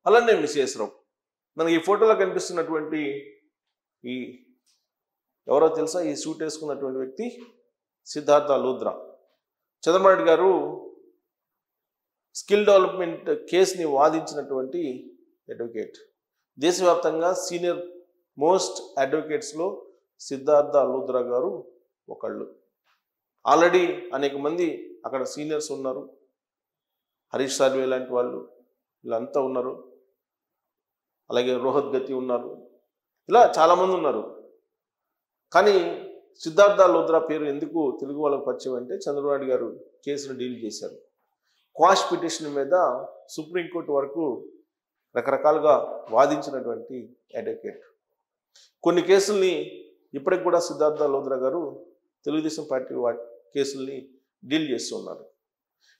అలానే విశేషరావు. మనకి ఈ ఫోటోలో కనిపిస్తున్నటువంటి ఈ ఎవరో తెలుసా? ఈ సూట్ వేసుకున్నటువంటి వ్యక్తి సిద్ధార్థ లూద్రా. చంద్రబాబు నాయుడు గారు స్కిల్ డెవలప్మెంట్ కేసుని వాదించినటువంటి అడ్వకేట్. దేశవ్యాప్తంగా సీనియర్ మోస్ట్ అడ్వకేట్స్లో సిద్ధార్థ లూద్రా గారు ఒకళ్ళు. ఆల్రెడీ అనేక మంది అక్కడ సీనియర్స్ ఉన్నారు. హరీష్ సాల్వే లాంటి వాళ్ళు వీళ్ళంతా ఉన్నారు. అలాగే రోహత్ గతి ఉన్నారు. ఇలా చాలామంది ఉన్నారు. కానీ సిద్ధార్థ లూద్రా పేరు ఎందుకు తెలుగు వాళ్ళకు పరిచయం అంటే చంద్రబాబు నాయుడు గారు కేసును డీల్ చేశారు. క్వాష్ పిటిషన్ మీద సుప్రీంకోర్టు వరకు రకరకాలుగా వాదించినటువంటి అడ్వకేట్. కొన్ని కేసుల్ని ఇప్పటికి కూడా సిద్ధార్థ లూద్రా గారు తెలుగుదేశం పార్టీ కేసుల్ని డీల్ చేస్తున్నారు.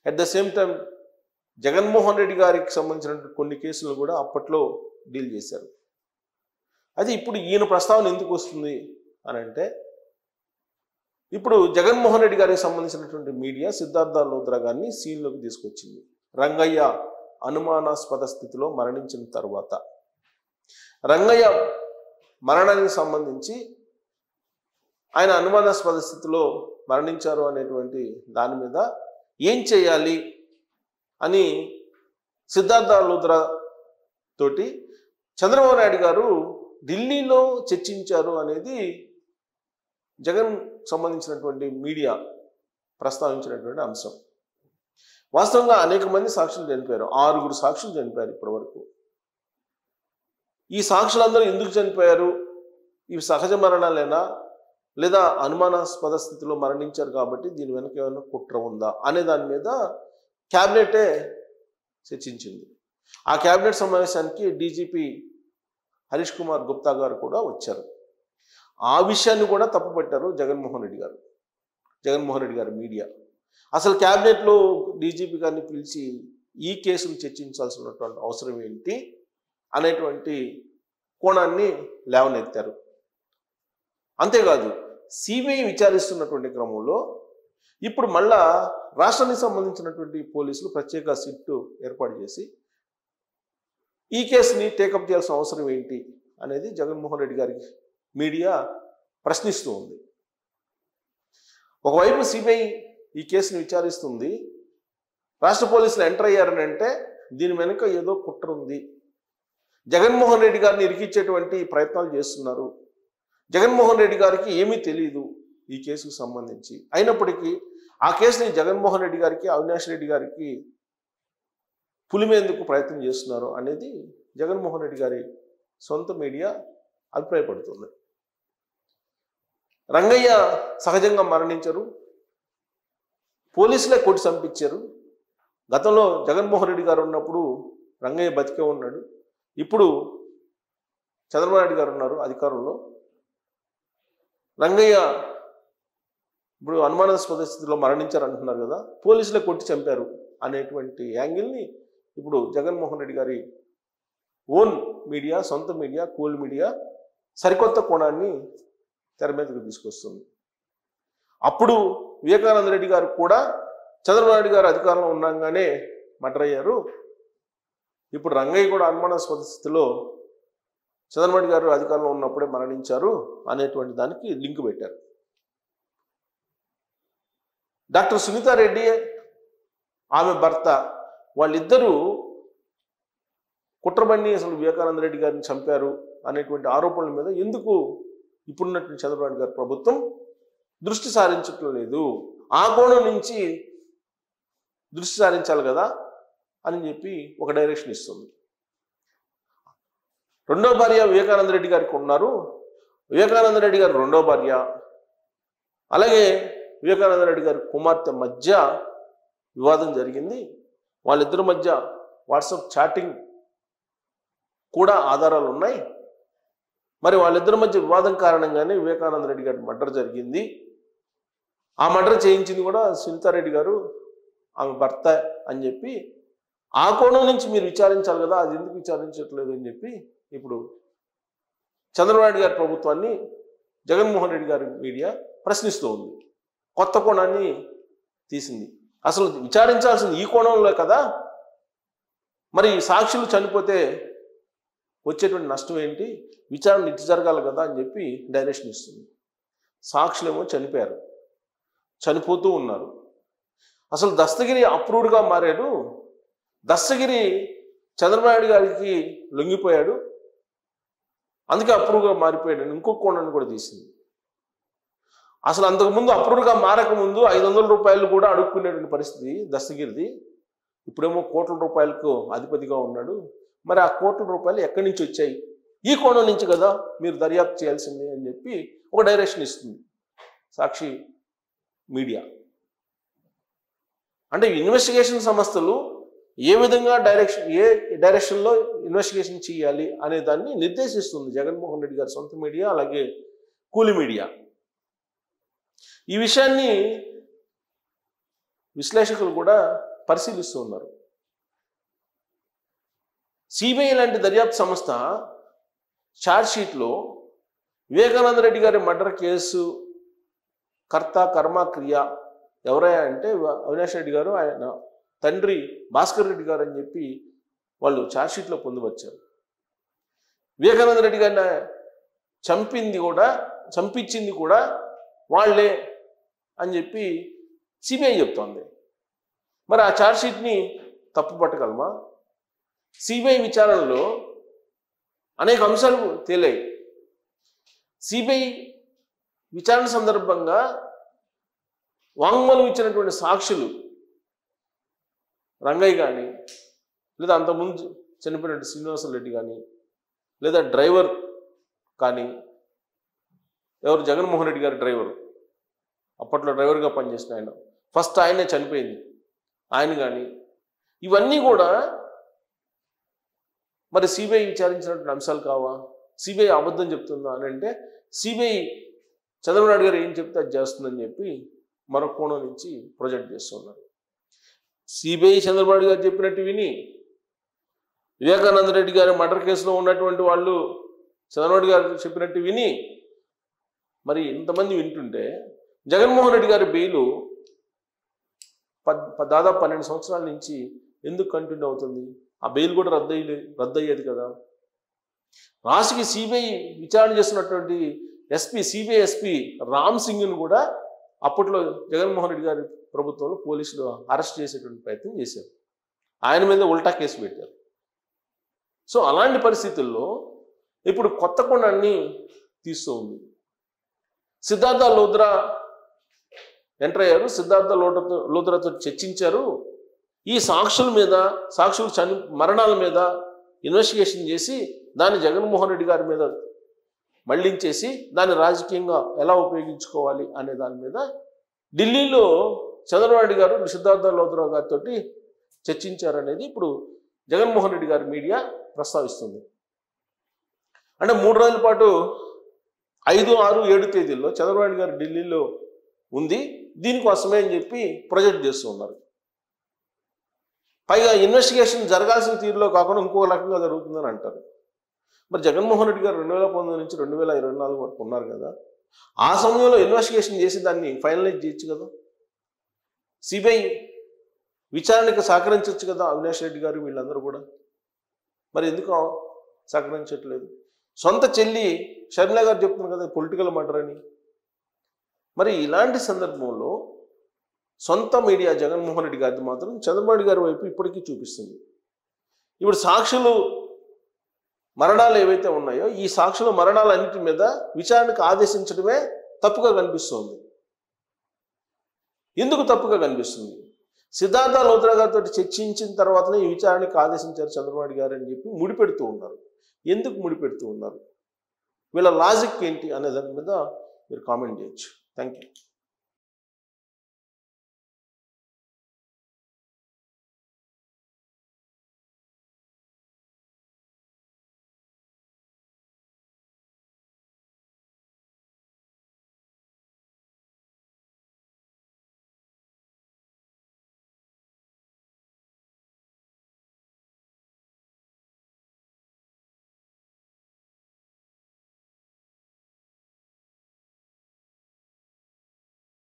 At the same time Jaganmohan Reddy గారికి సంబంధించిన కొన్ని కేసులు కూడా అప్పట్లో డీల్ చేశారు. అది ఇప్పుడు ఈయన ప్రస్తావన ఎందుకు వస్తుంది అని అంటే, ఇప్పుడు జగన్మోహన్ రెడ్డి గారికి సంబంధించినటువంటి మీడియా సిద్ధార్థ లూద్రా గారిని సీన్లోకి తీసుకొచ్చింది. రంగయ్య అనుమానాస్పద స్థితిలో మరణించిన తర్వాత రంగయ్య మరణానికి సంబంధించి ఆయన అనుమానాస్పద స్థితిలో మరణించారు అనేటువంటి దాని మీద ఏం చేయాలి అని సిద్ధార్థ లూద్రా తోటి చంద్రబాబు నాయుడు గారు ఢిల్లీలో చర్చించారు అనేది జగన్ సంబంధించినటువంటి మీడియా ప్రస్తావించినటువంటి అంశం. వాస్తవంగా అనేక మంది సాక్షులు చనిపోయారు. 6 సాక్షులు చనిపోయారు ఇప్పటి వరకు. ఈ సాక్షులందరూ ఎందుకు చనిపోయారు? ఇవి సహజ మరణాలేనా లేదా అనుమానాస్పద స్థితిలో మరణించారు కాబట్టి దీని వెనక ఏమైనా కుట్ర ఉందా అనే దాని మీద క్యాబినెటే చర్చించింది. ఆ క్యాబినెట్ సమావేశానికి డీజీపీ హరీష్ కుమార్ గుప్తా గారు కూడా వచ్చారు. ఆ విషయాన్ని కూడా తప్పుపట్టారు జగన్మోహన్ రెడ్డి గారి మీడియా. అసలు క్యాబినెట్లో డీజీపీ గారిని పిలిచి ఈ కేసును చర్చించాల్సినటువంటి అవసరం ఏంటి అనేటువంటి కోణాన్ని లేవనెత్తారు. అంతేకాదు సిబిఐ విచారిస్తున్నటువంటి క్రమంలో ఇప్పుడు మళ్ళా రాష్ట్రానికి సంబంధించినటువంటి పోలీసులు ప్రత్యేక సిట్టు ఏర్పాటు చేసి ఈ కేసుని టేకప్ చేయాల్సిన అవసరం ఏంటి అనేది జగన్మోహన్ రెడ్డి గారికి మీడియా ప్రశ్నిస్తూ ఉంది. ఒకవైపు సిబిఐ ఈ కేసుని విచారిస్తుంది, రాష్ట్ర పోలీసులు ఎంటర్ అయ్యారని అంటే దీని వెనుక ఏదో కుట్ర ఉంది, జగన్మోహన్ రెడ్డి గారిని ఇరికించేటువంటి ప్రయత్నాలు చేస్తున్నారు, జగన్మోహన్ రెడ్డి గారికి ఏమీ తెలియదు ఈ కేసుకు సంబంధించి, అయినప్పటికీ ఆ కేసుని జగన్మోహన్ రెడ్డి గారికి అవినాష్ రెడ్డి గారికి పులిమేందుకు ప్రయత్నం చేస్తున్నారు అనేది జగన్మోహన్ రెడ్డి గారి సొంత మీడియా అభిప్రాయపడుతుంది. రంగయ్య సహజంగా మరణించరు, పోలీసులే కొట్టి చంపించారు. గతంలో జగన్మోహన్ రెడ్డి గారు ఉన్నప్పుడు రంగయ్య బతికే ఉన్నాడు. ఇప్పుడు చంద్రబాబు నాయుడు గారు ఉన్నారు అధికారంలో. రంగయ్య ఇప్పుడు అనుమానాస్పద స్థితిలో మరణించారు అంటున్నారు కదా, పోలీసులే కొట్టి చంపారు అనేటువంటి యాంగిల్ని ఇప్పుడు జగన్మోహన్ రెడ్డి గారి ఓన్ మీడియా, సొంత మీడియా, కూల్ మీడియా సరికొత్త కోణాన్ని తెర మీదకి తీసుకొస్తుంది. అప్పుడు వివేకానంద రెడ్డి గారు కూడా చంద్రబాబు నాయుడు గారు అధికారంలో ఉండగానే మర్డర్ అయ్యారు. ఇప్పుడు రంగయ్య కూడా అనుమానాస్పద స్థితిలో చంద్రబాబు నాయుడు గారు అధికారంలో ఉన్నప్పుడే మరణించారు అనేటువంటి దానికి లింక్ పెట్టారు. డాక్టర్ సునీతారెడ్డి ఆమె భర్త వాళ్ళిద్దరూ కుట్రబన్ని అసలు వివేకానంద రెడ్డి గారిని చంపారు అనేటువంటి ఆరోపణల మీద ఎందుకు ఇప్పుడున్నటువంటి చంద్రబాబు నాయుడు గారి ప్రభుత్వం దృష్టి సారించటం లేదు, ఆ కోణం నుంచి దృష్టి సారించాలి కదా అని చెప్పి ఒక డైరెక్షన్ ఇస్తుంది. రెండో భార్య వివేకానంద రెడ్డి గారికి ఉన్నారు, వివేకానంద రెడ్డి గారు రెండో భార్య, అలాగే వివేకానంద రెడ్డి గారి కుమార్తె మధ్య వివాదం జరిగింది. వాళ్ళిద్దరి మధ్య వాట్సాప్ చాటింగ్ కూడా ఆధారాలు ఉన్నాయి. మరి వాళ్ళిద్దరి మధ్య వివాదం కారణంగానే వివేకానంద రెడ్డి గారి మర్డర్ జరిగింది. ఆ మర్డర్ చేయించింది కూడా సునీతారెడ్డి గారు ఆమె భర్త అని చెప్పి ఆ కోణం నుంచి మీరు విచారించాలి కదా, అది ఎందుకు విచారించట్లేదు అని చెప్పి ఇప్పుడు చంద్రబాబు నాయుడు గారి ప్రభుత్వాన్ని జగన్మోహన్ రెడ్డి గారి మీడియా ప్రశ్నిస్తూ ఉంది. కొత్త కోణాన్ని తీసింది. అసలు విచారించాల్సింది ఈ కోణంలో కదా, మరి సాక్షులు చనిపోతే వచ్చేటువంటి నష్టం ఏంటి, విచారణ ఇటు జరగాలి కదా అని చెప్పి డైరెక్షన్ ఇస్తుంది. సాక్షులేమో చనిపోయారు, చనిపోతూ ఉన్నారు. అసలు దస్తగిరి అప్రూవ్డ్గా మారాడు, దస్తగిరి చంద్రబాబు నాయుడు గారికి లొంగిపోయాడు, అందుకే అప్రూవ్గా మారిపోయాడు అని ఇంకొక కోణాన్ని కూడా తీసింది. అసలు అంతకుముందు అప్రూవ్గా మారకముందు 500 రూపాయలు కూడా అడుక్కునేటువంటి పరిస్థితి దస్తగిరిది. ఇప్పుడేమో కోట్ల రూపాయలకు అధిపతిగా ఉన్నాడు. మరి ఆ కోట్ల రూపాయలు ఎక్కడి నుంచి వచ్చాయి, ఈ కోణం నుంచి కదా మీరు దర్యాప్తు చేయాల్సింది అని చెప్పి ఒక డైరెక్షన్ ఇస్తుంది సాక్షి మీడియా. అంటే ఇన్వెస్టిగేషన్ సంస్థలు ఏ విధంగా ఏ డైరెక్షన్లో ఇన్వెస్టిగేషన్ చేయాలి అనే దాన్ని నిర్దేశిస్తుంది జగన్మోహన్ రెడ్డి గారి సొంత మీడియా, అలాగే కూలి మీడియా. ఈ విషయాన్ని విశ్లేషకులు కూడా పరిశీలిస్తూ ఉన్నారు. సిబిఐ లాంటి దర్యాప్తు సంస్థ ఛార్జ్షీట్లో వివేకానంద రెడ్డి గారి మర్డర్ కేసు కర్త కర్మ క్రియ ఎవరయ్యా అంటే అవినాష్ రెడ్డి గారు, ఆయన తండ్రి భాస్కర్ రెడ్డి గారు అని చెప్పి వాళ్ళు ఛార్జ్షీట్లో పొందుపరిచారు. వివేకానంద రెడ్డి గారిని చంపించింది కూడా వాళ్ళే అని చెప్పి సిబిఐ చెప్తోంది. మరి ఆ ఛార్జ్షీట్ని తప్పు పట్టగలమా? సిబిఐ విచారణలో అనేక అంశాలు తేలాయి. సిబిఐ విచారణ సందర్భంగా వాంగ్మూలం ఇచ్చినటువంటి సాక్షులు రంగయ్య కానీ, లేదా అంతకుముందు చనిపోయినట్టు శ్రీనివాసరెడ్డి కానీ, లేదా డ్రైవర్ కానీ, ఎవరు జగన్మోహన్ రెడ్డి గారి డ్రైవరు, అప్పట్లో డ్రైవర్గా పనిచేసిన ఆయన, ఫస్ట్ ఆయనే చనిపోయింది ఆయన కానీ, ఇవన్నీ కూడా మరి సిబిఐ విచారించినటువంటి అంశాలు కావా? సిబిఐ అబద్ధం చెప్తుందా అని అంటే సిబిఐ చంద్రబాబు నాయుడు గారు ఏం చెప్తే అది చేస్తుందని చెప్పి మరొక కోణం నుంచి ప్రొజెక్ట్ చేస్తున్నారు. సిబిఐ చంద్రబాబు నాయుడు గారు చెప్పినట్టు విని, వివేకానంద రెడ్డి గారి మర్డర్ కేసులో ఉన్నటువంటి వాళ్ళు చంద్రబాబు నాయుడు గారు చెప్పినట్టు విని, మరి ఇంతమంది వింటుంటే జగన్మోహన్ రెడ్డి గారి బెయిలు దాదాపు 12 సంవత్సరాల నుంచి ఎందుకు కంటిన్యూ అవుతుంది? ఆ బెయిల్ కూడా రద్దయ్యేది కదా. రాష్ట్రకి సిబిఐ విచారణ చేస్తున్నటువంటి సిబిఐ ఎస్పీ రామ్ సింగ్ను కూడా అప్పట్లో జగన్మోహన్ రెడ్డి గారి ప్రభుత్వంలో పోలీసులు అరెస్ట్ చేసేటువంటి ప్రయత్నం చేశారు, ఆయన మీద ఉల్టా కేసు పెట్టారు. సో అలాంటి పరిస్థితుల్లో ఇప్పుడు కొత్త కోణాన్ని తీస్తూ ఉంది. సిద్ధార్థ లూథ్రా ఎంటర్ అయ్యారు, సిద్ధార్థ లూథ్రాతో చర్చించారు. ఈ సాక్షుల మరణాల మీద ఇన్వెస్టిగేషన్ చేసి దాన్ని జగన్మోహన్ రెడ్డి గారి మీద మళ్లించేసి దాన్ని రాజకీయంగా ఎలా ఉపయోగించుకోవాలి అనే దాని మీద ఢిల్లీలో చంద్రబాబు నాయుడు గారు సిద్ధార్థ లూథ్రా గారితో చర్చించారనేది ఇప్పుడు జగన్మోహన్ రెడ్డి గారి మీడియా ప్రస్తావిస్తుంది. అంటే 3 రోజుల పాటు 5, 6, 7 తేదీల్లో చంద్రబాబు నాయుడు గారు ఢిల్లీలో ఉంది, దీనికోసమే అని చెప్పి ప్రొజెక్ట్ చేస్తూ ఉన్నారు. పైగా ఇన్వెస్టిగేషన్ జరగాల్సిన తీరులో కాకుండా ఇంకో రకంగా జరుగుతుందని అంటారు. మరి జగన్మోహన్ రెడ్డి గారు 2019 నుంచి 2024 వరకు ఉన్నారు కదా, ఆ సమయంలో ఇన్వెస్టిగేషన్ చేసి దాన్ని ఫైనలైజ్ చేయొచ్చు కదా, సిబిఐ విచారణకు సహకరించవచ్చు కదా అవినాష్ రెడ్డి గారు వీళ్ళందరూ కూడా. మరి ఎందుకు సహకరించట్లేదు? సొంత చెల్లి షర్మిల గారు చెప్తున్నారు కదా పొలిటికల్ మర్డర్ అని. మరి ఇలాంటి సందర్భంలో సొంత మీడియా జగన్మోహన్ రెడ్డి గారిది మాత్రం చంద్రబాబు నాయుడు గారి వైపు ఇప్పటికీ చూపిస్తుంది. ఇప్పుడు సాక్షులు మరణాలు ఏవైతే ఉన్నాయో ఈ సాక్షుల మరణాలన్నిటి మీద విచారణకు ఆదేశించడమే తప్పుగా కనిపిస్తుంది. ఎందుకు తప్పుగా కనిపిస్తుంది? సిద్ధార్థ లూథ్రా గారితో చర్చించిన తర్వాతనే ఈ విచారణకు ఆదేశించారు చంద్రబాబు నాయుడు గారు అని చెప్పి ముడిపెడుతూ ఉన్నారు. ఎందుకు ముడిపెడుతూ ఉన్నారు? వీళ్ళ లాజిక్ ఏంటి అనే దాని మీద మీరు కామెంట్ చేయొచ్చు. Thank you.